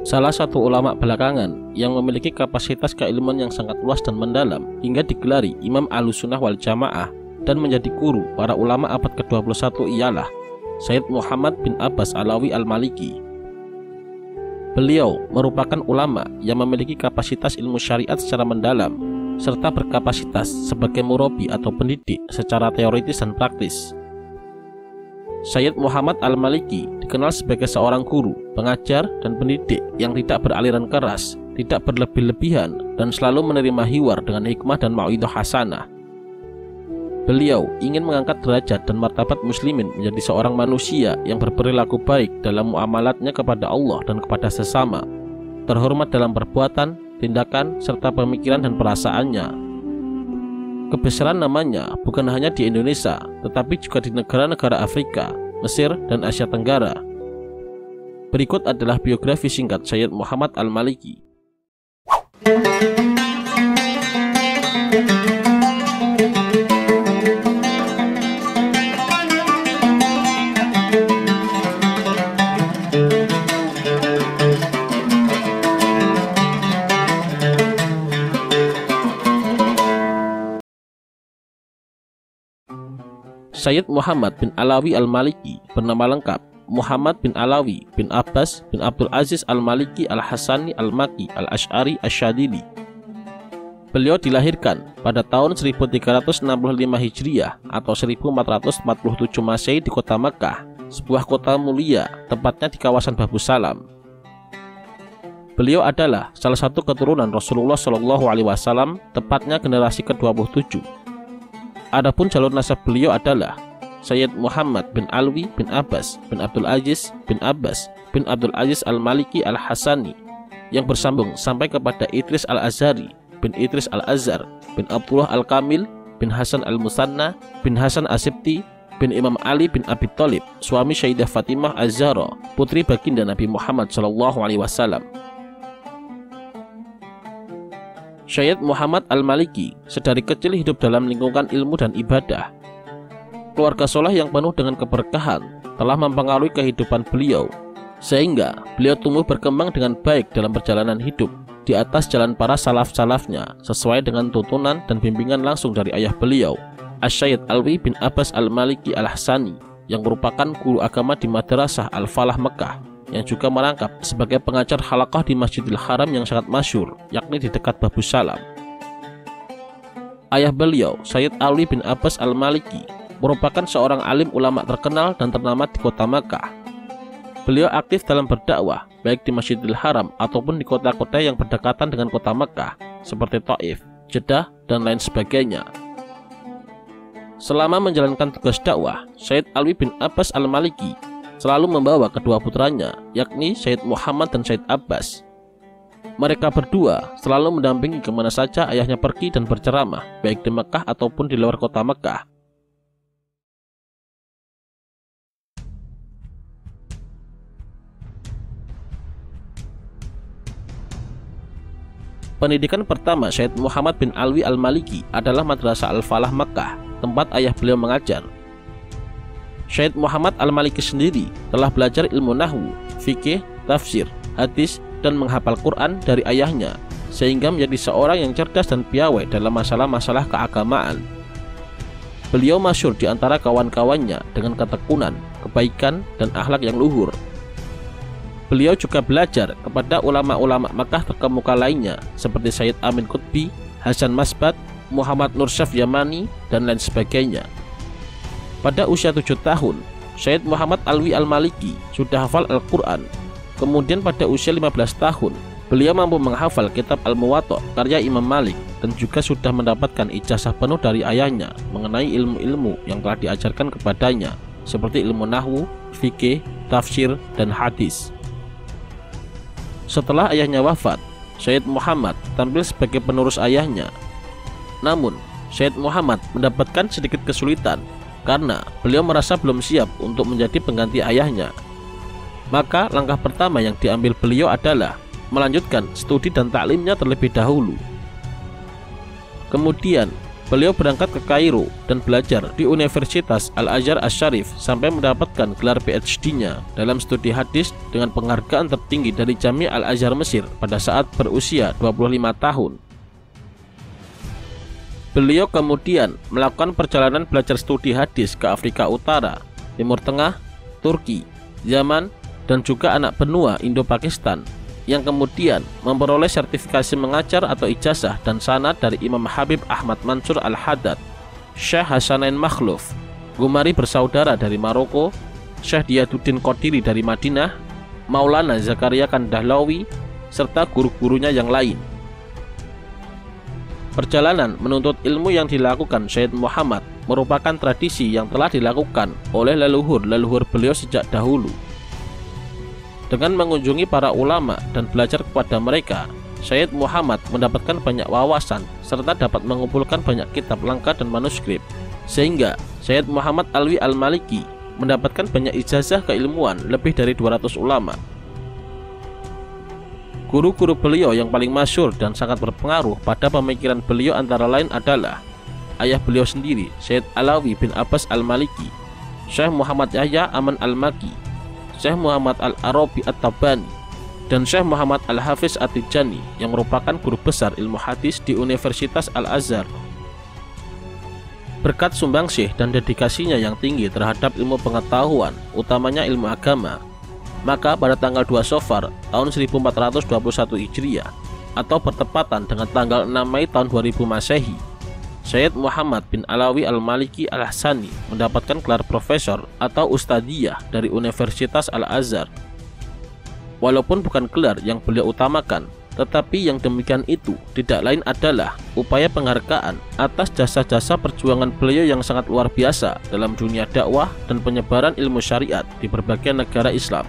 salah satu ulama belakangan yang memiliki kapasitas keilmuan yang sangat luas dan mendalam hingga digelari Imam Ahlussunnah wal Jamaah dan menjadi guru para ulama abad ke-21 ialah Sayyid Muhammad bin Abbas Alawi Al-Maliki. Beliau merupakan ulama yang memiliki kapasitas ilmu syariat secara mendalam serta berkapasitas sebagai murabi atau pendidik secara teoritis dan praktis. Sayyid Muhammad Al-Maliki dikenal sebagai seorang guru, pengajar, dan pendidik yang tidak beraliran keras, tidak berlebih-lebihan, dan selalu menerima hiwar dengan hikmah dan mau'idhah hasanah. Beliau ingin mengangkat derajat dan martabat muslimin menjadi seorang manusia yang berperilaku baik dalam muamalatnya kepada Allah dan kepada sesama, terhormat dalam perbuatan, tindakan, serta pemikiran dan perasaannya. Kebesaran namanya bukan hanya di Indonesia, tetapi juga di negara-negara Afrika, Mesir, dan Asia Tenggara. Berikut adalah biografi singkat Sayyid Muhammad Al-Maliki. Sayyid Muhammad bin Alawi Al-Maliki bernama lengkap Muhammad bin Alawi bin Abbas bin Abdul Aziz Al-Maliki Al-Hasani Al-Maki Al-Ash'ari Ash-Shadili. Beliau dilahirkan pada tahun 1365 Hijriah atau 1447 Masehi di kota Makkah, sebuah kota mulia, tepatnya di kawasan Babu Salam. Beliau adalah salah satu keturunan Rasulullah SAW, tepatnya generasi ke-27. Adapun jalur nasab beliau adalah Sayyid Muhammad bin Alwi bin Abbas bin Abdul Aziz bin Abbas bin Abdul Aziz Al-Maliki Al-Hasani yang bersambung sampai kepada Idris Al-Azhari bin Idris Al-Azhar bin Abdullah Al-Kamil bin Hasan Al-Musanna bin Hasan As-Sibti bin Imam Ali bin Abi Thalib, suami Sayyidah Fatimah Az-Zahra, putri baginda Nabi Muhammad SAW. Sayyid Muhammad Al-Maliki sedari kecil hidup dalam lingkungan ilmu dan ibadah. Keluarga soleh yang penuh dengan keberkahan telah mempengaruhi kehidupan beliau, sehingga beliau tumbuh berkembang dengan baik dalam perjalanan hidup di atas jalan para salaf-salafnya sesuai dengan tuntunan dan bimbingan langsung dari ayah beliau, Asy-Syaikh Alwi bin Abbas Al-Maliki Al-Hasani, yang merupakan guru agama di Madrasah Al-Falah Mekah, yang juga merangkap sebagai pengajar halaqah di Masjidil Haram yang sangat masyhur, yakni di dekat Babu Salam. Ayah beliau, Sayyid Alwi bin Abbas Al-Maliki, merupakan seorang alim ulama terkenal dan ternama di kota Makkah. Beliau aktif dalam berdakwah, baik di Masjidil Haram ataupun di kota-kota yang berdekatan dengan kota Makkah, seperti Taif, Jeddah, dan lain sebagainya. Selama menjalankan tugas dakwah, Sayyid Alwi bin Abbas Al-Maliki selalu membawa kedua putranya, yakni Sayyid Muhammad dan Sayyid Abbas. Mereka berdua selalu mendampingi kemana saja ayahnya pergi dan berceramah, baik di Mekah ataupun di luar kota Mekah. Pendidikan pertama Sayyid Muhammad bin Alwi Al-Maliki adalah Madrasah Al-Falah Mekah, tempat ayah beliau mengajar. Sayyid Muhammad Al-Maliki sendiri telah belajar ilmu nahwu, fikih, tafsir, hadis, dan menghafal Quran dari ayahnya, sehingga menjadi seorang yang cerdas dan piawai dalam masalah-masalah keagamaan. Beliau masyhur di antara kawan-kawannya dengan ketekunan, kebaikan, dan akhlak yang luhur. Beliau juga belajar kepada ulama-ulama Makkah terkemuka lainnya seperti Sayyid Amin Qutbi, Hasan Masbat, Muhammad Nur Syaf Yamani, dan lain sebagainya. Pada usia 7 tahun, Sayyid Muhammad Alwi Al-Maliki sudah hafal Al-Quran. Kemudian pada usia 15 tahun, beliau mampu menghafal kitab Al-Muwatta karya Imam Malik dan juga sudah mendapatkan ijazah penuh dari ayahnya mengenai ilmu-ilmu yang telah diajarkan kepadanya, seperti ilmu nahwu, fikih, tafsir, dan hadis. Setelah ayahnya wafat, Sayyid Muhammad tampil sebagai penerus ayahnya. Namun, Sayyid Muhammad mendapatkan sedikit kesulitan karena beliau merasa belum siap untuk menjadi pengganti ayahnya. Maka langkah pertama yang diambil beliau adalah melanjutkan studi dan taklimnya terlebih dahulu. Kemudian Beliau berangkat ke Kairo dan belajar di Universitas Al-Azhar Asy-Syarif sampai mendapatkan gelar PhD-nya dalam studi hadis dengan penghargaan tertinggi dari Jami' Al-Azhar Mesir pada saat berusia 25 tahun. Beliau kemudian melakukan perjalanan belajar studi hadis ke Afrika Utara, Timur Tengah, Turki, Yaman, dan juga anak benua Indo-Pakistan, yang kemudian memperoleh sertifikasi mengajar atau ijazah dan sanad dari Imam Habib Ahmad Mansur Al-Haddad, Syekh Hasanain Makhluf, Gumari bersaudara dari Maroko, Syekh Diyaduddin Qadiri dari Madinah, Maulana Zakaria Kandahlawi, serta guru-gurunya yang lain. Perjalanan menuntut ilmu yang dilakukan Syed Muhammad merupakan tradisi yang telah dilakukan oleh leluhur-leluhur beliau sejak dahulu. Dengan mengunjungi para ulama dan belajar kepada mereka, Syed Muhammad mendapatkan banyak wawasan serta dapat mengumpulkan banyak kitab langka dan manuskrip, sehingga Syed Muhammad Alwi Al-Maliki mendapatkan banyak ijazah keilmuan lebih dari 200 ulama. Guru-guru beliau yang paling masyhur dan sangat berpengaruh pada pemikiran beliau antara lain adalah ayah beliau sendiri, Syed Alawi bin Abbas Al-Maliki, Syekh Muhammad Yahya Aman Al-Maki, Syekh Muhammad Al-Arabi At-Tabani, dan Syekh Muhammad Al-Hafiz At-Tijani yang merupakan guru besar ilmu hadis di Universitas Al-Azhar. Berkat sumbangsih dan dedikasinya yang tinggi terhadap ilmu pengetahuan, utamanya ilmu agama, maka pada tanggal 2 Safar tahun 1421 Hijriah atau bertepatan dengan tanggal 6 Mei tahun 2000 Masehi, Syed Muhammad bin Alawi Al-Maliki Al-Hasani mendapatkan gelar profesor atau ustadiyah dari Universitas Al-Azhar. Walaupun bukan gelar yang beliau utamakan, tetapi yang demikian itu tidak lain adalah upaya penghargaan atas jasa-jasa perjuangan beliau yang sangat luar biasa dalam dunia dakwah dan penyebaran ilmu syariat di berbagai negara Islam.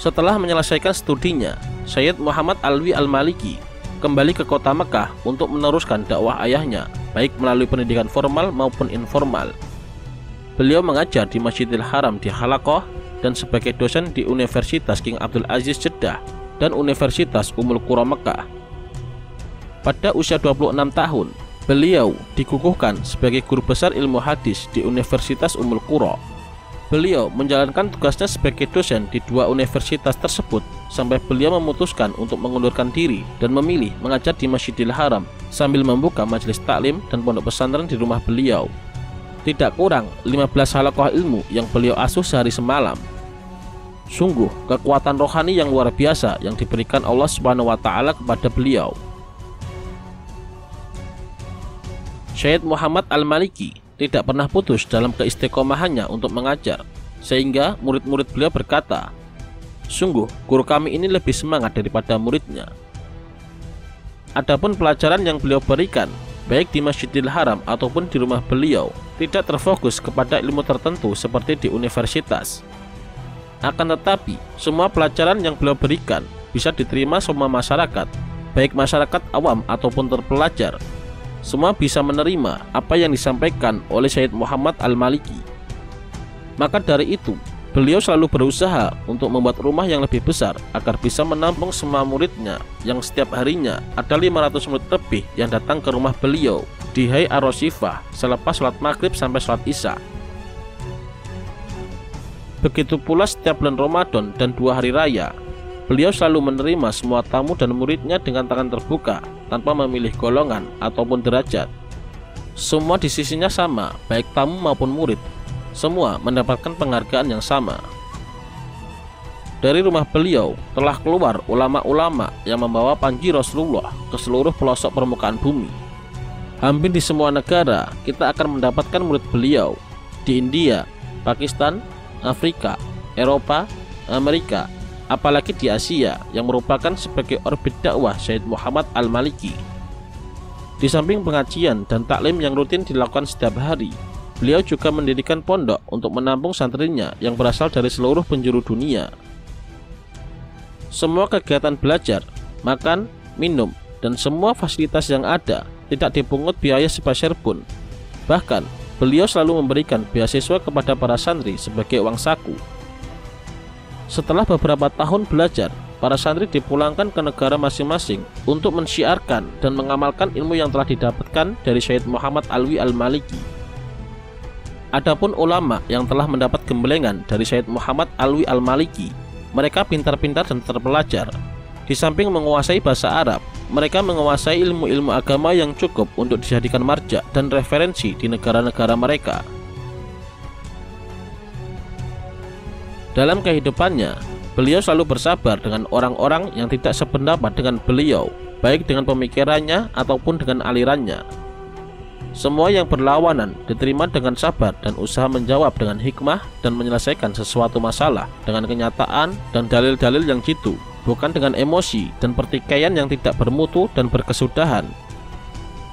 Setelah menyelesaikan studinya, Syed Muhammad Alwi Al-Maliki kembali ke kota Mekah untuk meneruskan dakwah ayahnya, baik melalui pendidikan formal maupun informal. Beliau mengajar di Masjidil Haram di Halaqah dan sebagai dosen di Universitas King Abdul Aziz Jeddah dan Universitas Ummul Qura Mekah. Pada usia 26 tahun, beliau dikukuhkan sebagai guru besar ilmu hadis di Universitas Ummul Qura. Beliau menjalankan tugasnya sebagai dosen di dua universitas tersebut sampai beliau memutuskan untuk mengundurkan diri dan memilih mengajar di Masjidil Haram sambil membuka majelis taklim dan pondok pesantren di rumah beliau. Tidak kurang 15 halaqah ilmu yang beliau asuh sehari semalam. Sungguh kekuatan rohani yang luar biasa yang diberikan Allah Subhanahu wa taala kepada beliau. Syed Muhammad Al-Maliki tidak pernah putus dalam keistiqomahannya untuk mengajar, sehingga murid-murid beliau berkata, "Sungguh guru kami ini lebih semangat daripada muridnya." Adapun pelajaran yang beliau berikan, baik di Masjidil Haram ataupun di rumah beliau, tidak terfokus kepada ilmu tertentu seperti di universitas. Akan tetapi, semua pelajaran yang beliau berikan bisa diterima semua masyarakat, baik masyarakat awam ataupun terpelajar. Semua bisa menerima apa yang disampaikan oleh Syed Muhammad Al-Maliki. Maka dari itu, beliau selalu berusaha untuk membuat rumah yang lebih besar agar bisa menampung semua muridnya, yang setiap harinya ada 500 murid lebih yang datang ke rumah beliau di Hai Ar-Rosifah selepas sholat maghrib sampai sholat isya. Begitu pula setiap bulan Ramadan dan 2 hari raya, beliau selalu menerima semua tamu dan muridnya dengan tangan terbuka, tanpa memilih golongan ataupun derajat. Semua di sisinya sama, baik tamu maupun murid. Semua mendapatkan penghargaan yang sama. Dari rumah beliau telah keluar ulama-ulama yang membawa panji Rasulullah ke seluruh pelosok permukaan bumi. Hampir di semua negara kita akan mendapatkan murid beliau. Di India, Pakistan, Afrika, Eropa, Amerika, apalagi di Asia yang merupakan sebagai orbit dakwah Syed Muhammad Al-Maliki. Di samping pengajian dan taklim yang rutin dilakukan setiap hari, beliau juga mendirikan pondok untuk menampung santrinya yang berasal dari seluruh penjuru dunia. Semua kegiatan belajar, makan, minum, dan semua fasilitas yang ada tidak dipungut biaya sepeser pun. Bahkan, beliau selalu memberikan beasiswa kepada para santri sebagai uang saku. Setelah beberapa tahun belajar, para santri dipulangkan ke negara masing-masing untuk mensyiarkan dan mengamalkan ilmu yang telah didapatkan dari Syed Muhammad Alwi Al-Maliki. Adapun ulama yang telah mendapat gembelengan dari Syed Muhammad Alwi Al-Maliki, mereka pintar-pintar dan terpelajar. Di samping menguasai bahasa Arab, mereka menguasai ilmu-ilmu agama yang cukup untuk dijadikan marja dan referensi di negara-negara mereka. Dalam kehidupannya, beliau selalu bersabar dengan orang-orang yang tidak sependapat dengan beliau, baik dengan pemikirannya ataupun dengan alirannya. Semua yang berlawanan diterima dengan sabar dan usaha menjawab dengan hikmah dan menyelesaikan sesuatu masalah dengan kenyataan dan dalil-dalil yang jitu, bukan dengan emosi dan pertikaian yang tidak bermutu dan berkesudahan.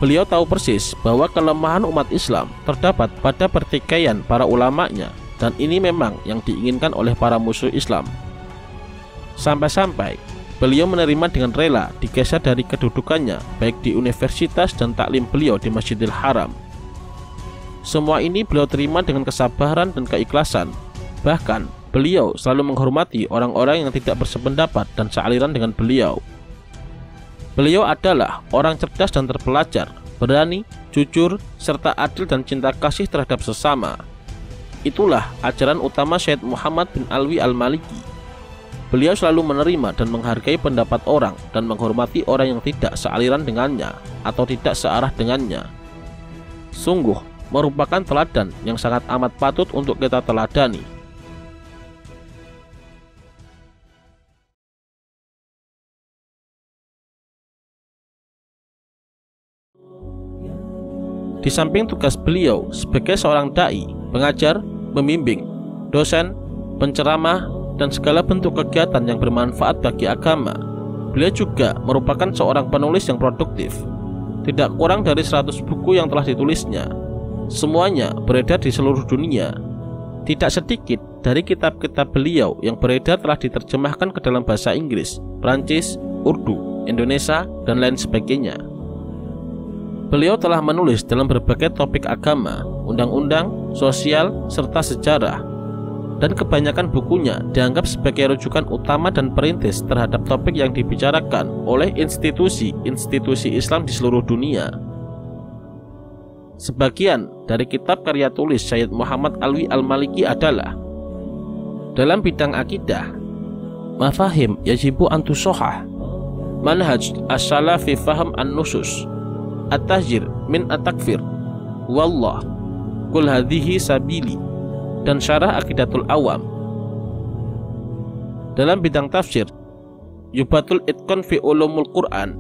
Beliau tahu persis bahwa kelemahan umat Islam terdapat pada pertikaian para ulamanya, dan ini memang yang diinginkan oleh para musuh Islam. Sampai-sampai beliau menerima dengan rela digeser dari kedudukannya baik di universitas dan taklim beliau di Masjidil Haram. Semua ini beliau terima dengan kesabaran dan keikhlasan. Bahkan beliau selalu menghormati orang-orang yang tidak bersependapat dan sealiran dengan beliau. Beliau adalah orang cerdas dan terpelajar, berani, jujur, serta adil dan cinta kasih terhadap sesama. Itulah ajaran utama Syed Muhammad bin Alwi Al-Maliki. Beliau selalu menerima dan menghargai pendapat orang dan menghormati orang yang tidak sealiran dengannya atau tidak searah dengannya. Sungguh merupakan teladan yang sangat amat patut untuk kita teladani. Di samping tugas beliau sebagai seorang dai, pengajar, pembimbing, dosen, penceramah, dan segala bentuk kegiatan yang bermanfaat bagi agama, beliau juga merupakan seorang penulis yang produktif. Tidak kurang dari 100 buku yang telah ditulisnya. Semuanya beredar di seluruh dunia. Tidak sedikit dari kitab-kitab beliau yang beredar telah diterjemahkan ke dalam bahasa Inggris, Prancis, Urdu, Indonesia, dan lain sebagainya. Beliau telah menulis dalam berbagai topik agama, undang-undang, sosial, serta sejarah. Dan kebanyakan bukunya dianggap sebagai rujukan utama dan perintis terhadap topik yang dibicarakan oleh institusi-institusi Islam di seluruh dunia. Sebagian dari kitab karya tulis Syed Muhammad Alwi Al-Maliki adalah dalam bidang akidah, Mafahim yajibu antusohah, Manhaj as-salah fi faham an-nusus, At-tahjir min at-takfir, Wallah, Kul hadhihi sabili, dan Syarah Aqidatul Awam. Dalam bidang tafsir, Yubatul Itqan fi Ulumul Quran,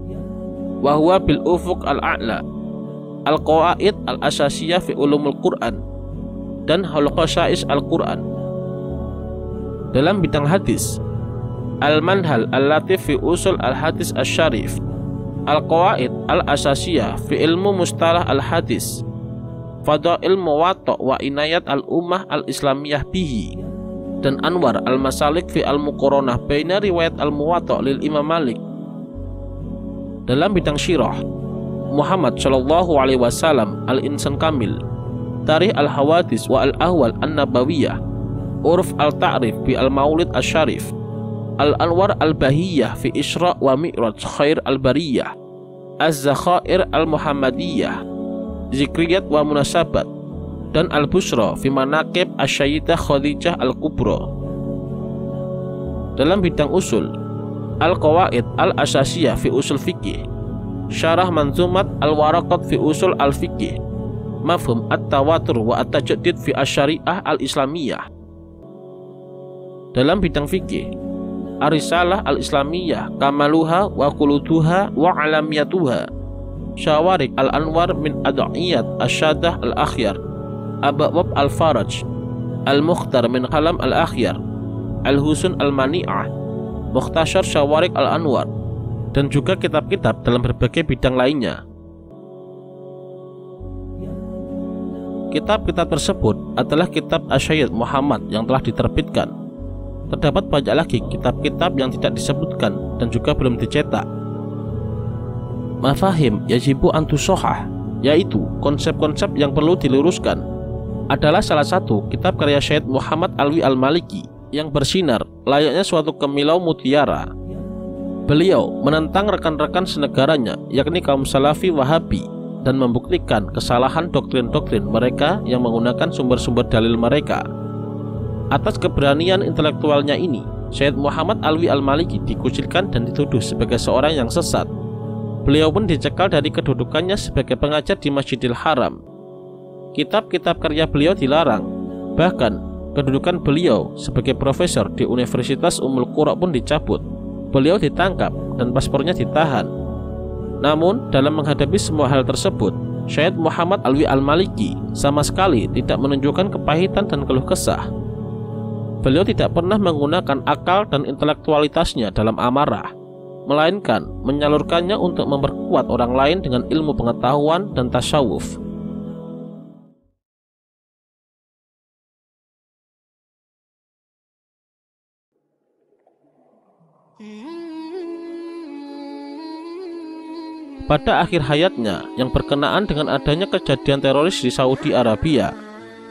wa huwa bil ufuq al-a'la, Al-Qawaid al-Asasiyah fi Ulumul Quran, dan Al-Qasais Al-Quran. Dalam bidang hadis, Al-Manhal al-Latif fi Usul al-Hadis al-Syarif, Al-Qawaid al-Asasiyah fi Ilmu Mustalah al-Hadis, Fadail Muwatta wa Inayat al-Ummah al-Islamiyah bihi, dan Anwar al-Masalik fi al-Muqaranah baina riwayat al-Muwatta lil Imam Malik. Dalam bidang syirah, Muhammad sallallahu alaihi wasallam al-Insan Kamil, Tarikh al-Hawadis wa al-Ahwal an-Nabawiyah, Urf al-Ta'rif fi al-Maulid al-Syarif, Al-Anwar al-Bahiyah fi Isra wa Mi'raj Khair al-Bariyah, Az-Zakhair al-Muhammadiyah, Zikriyat wa Munasabat, dan Al-Busra fi Manaqib Asy-Sayyidah Khadijah Al-Kubra. Dalam bidang usul, Al-Qawaid al-Asasiyah fi Usul Fiqih, Syarah Manzumat Al-Waraqat fi Usul Al-Fiqih, Mafhum At-Tawatur wa At-Tajaddid fi Asy-Syari'ah Al-Islamiyah. Dalam bidang fikih, Ar-Risalah Al-Islamiyah, Kamaluha wa Quluduha wa Alamiyatuha, Syawarik Al-Anwar min Ad'iyat Asyadah Al-Akhyar, Abwab Al-Faraj, Al-Mukhtar min Kalam Al-Akhyar, Al-Husun Al-Mani'ah, Mukhtasar Syawarik Al-Anwar, dan juga kitab-kitab dalam berbagai bidang lainnya. Kitab-kitab tersebut adalah kitab Syed Muhammad yang telah diterbitkan. Terdapat banyak lagi kitab-kitab yang tidak disebutkan dan juga belum dicetak. Mafahim yajibu antusohah, yaitu konsep-konsep yang perlu diluruskan, adalah salah satu kitab karya Syed Muhammad Alwi Al-Maliki yang bersinar layaknya suatu kemilau mutiara. Beliau menentang rekan-rekan senegaranya, yakni kaum Salafi Wahabi, dan membuktikan kesalahan doktrin-doktrin mereka yang menggunakan sumber-sumber dalil mereka. Atas keberanian intelektualnya ini, Syed Muhammad Alwi Al-Maliki dikucilkan dan dituduh sebagai seorang yang sesat. Beliau pun dicekal dari kedudukannya sebagai pengajar di Masjidil Haram. Kitab-kitab karya beliau dilarang. Bahkan, kedudukan beliau sebagai profesor di Universitas Ummul Qura pun dicabut. Beliau ditangkap dan paspornya ditahan. Namun, dalam menghadapi semua hal tersebut, Syed Muhammad Alwi Al-Maliki sama sekali tidak menunjukkan kepahitan dan keluh kesah. Beliau tidak pernah menggunakan akal dan intelektualitasnya dalam amarah, melainkan menyalurkannya untuk memperkuat orang lain dengan ilmu pengetahuan dan tasawuf. Pada akhir hayatnya yang berkenaan dengan adanya kejadian teroris di Saudi Arabia,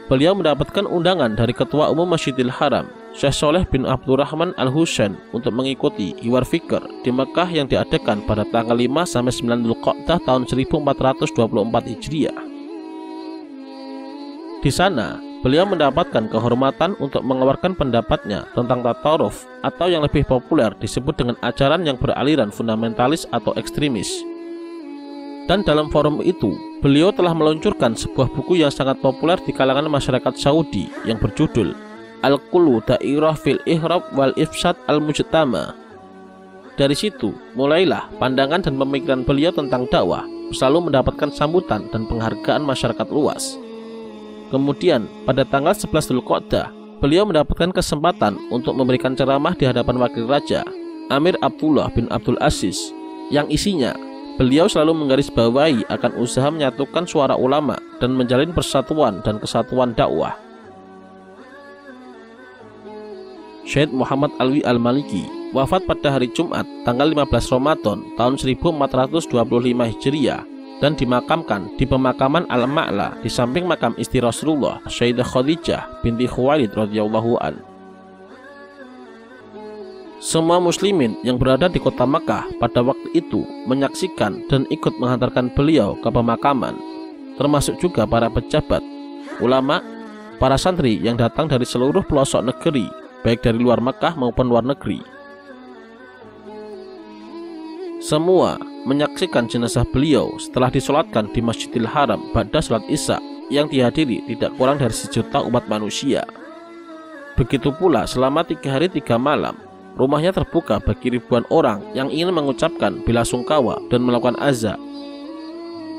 beliau mendapatkan undangan dari Ketua Umum Masjidil Haram, Syekh Sholeh bin Abdurrahman Al-Husain, untuk mengikuti Hiwar Fikr di Mekah yang diadakan pada tanggal 5-9 Dzulqa'dah tahun 1424 Hijriah. Di sana, beliau mendapatkan kehormatan untuk mengeluarkan pendapatnya tentang tataruf, atau yang lebih populer disebut dengan ajaran yang beraliran fundamentalis atau ekstremis. Dan dalam forum itu, beliau telah meluncurkan sebuah buku yang sangat populer di kalangan masyarakat Saudi yang berjudul Al-Qulu Dairah fil Ihrab wal Ifsad Al-Mujtama. Dari situ, mulailah pandangan dan pemikiran beliau tentang dakwah selalu mendapatkan sambutan dan penghargaan masyarakat luas. Kemudian, pada tanggal 11 Dzulqa'dah, beliau mendapatkan kesempatan untuk memberikan ceramah di hadapan wakil raja, Amir Abdullah bin Abdul Aziz, yang isinya beliau selalu menggarisbawahi akan usaha menyatukan suara ulama dan menjalin persatuan dan kesatuan dakwah. Syed Muhammad Alwi Al-Maliki wafat pada hari Jumat tanggal 15 Ramadan tahun 1425 Hijriah dan dimakamkan di pemakaman Al-Ma'la di samping makam istri Rasulullah, Sayyidah Khadijah binti Khuwailid radhiyallahu an. Semua muslimin yang berada di kota Makkah pada waktu itu menyaksikan dan ikut menghantarkan beliau ke pemakaman, termasuk juga para pejabat, ulama, para santri yang datang dari seluruh pelosok negeri, baik dari luar Makkah maupun luar negeri. Semua menyaksikan jenazah beliau setelah disolatkan di Masjidil Haram pada salat Isya yang dihadiri tidak kurang dari 1 juta umat manusia. Begitu pula selama 3 hari 3 malam, rumahnya terbuka bagi ribuan orang yang ingin mengucapkan bela sungkawa dan melakukan azza.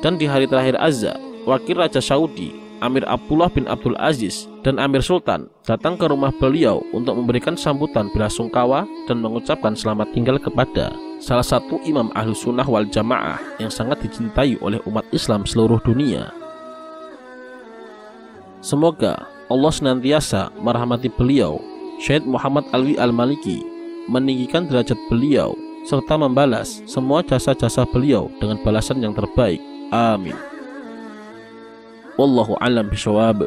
Dan di hari terakhir azza, wakil Raja Saudi, Amir Abdullah bin Abdul Aziz, dan Amir Sultan datang ke rumah beliau untuk memberikan sambutan bela sungkawa dan mengucapkan selamat tinggal kepada salah satu imam Ahlus Sunnah wal Jamaah yang sangat dicintai oleh umat Islam seluruh dunia. Semoga Allah senantiasa merahmati beliau, Syed Muhammad Alwi Al-Maliki, meninggikan derajat beliau, serta membalas semua jasa-jasa beliau dengan balasan yang terbaik. Amin. Wallahu a'lam bishawab.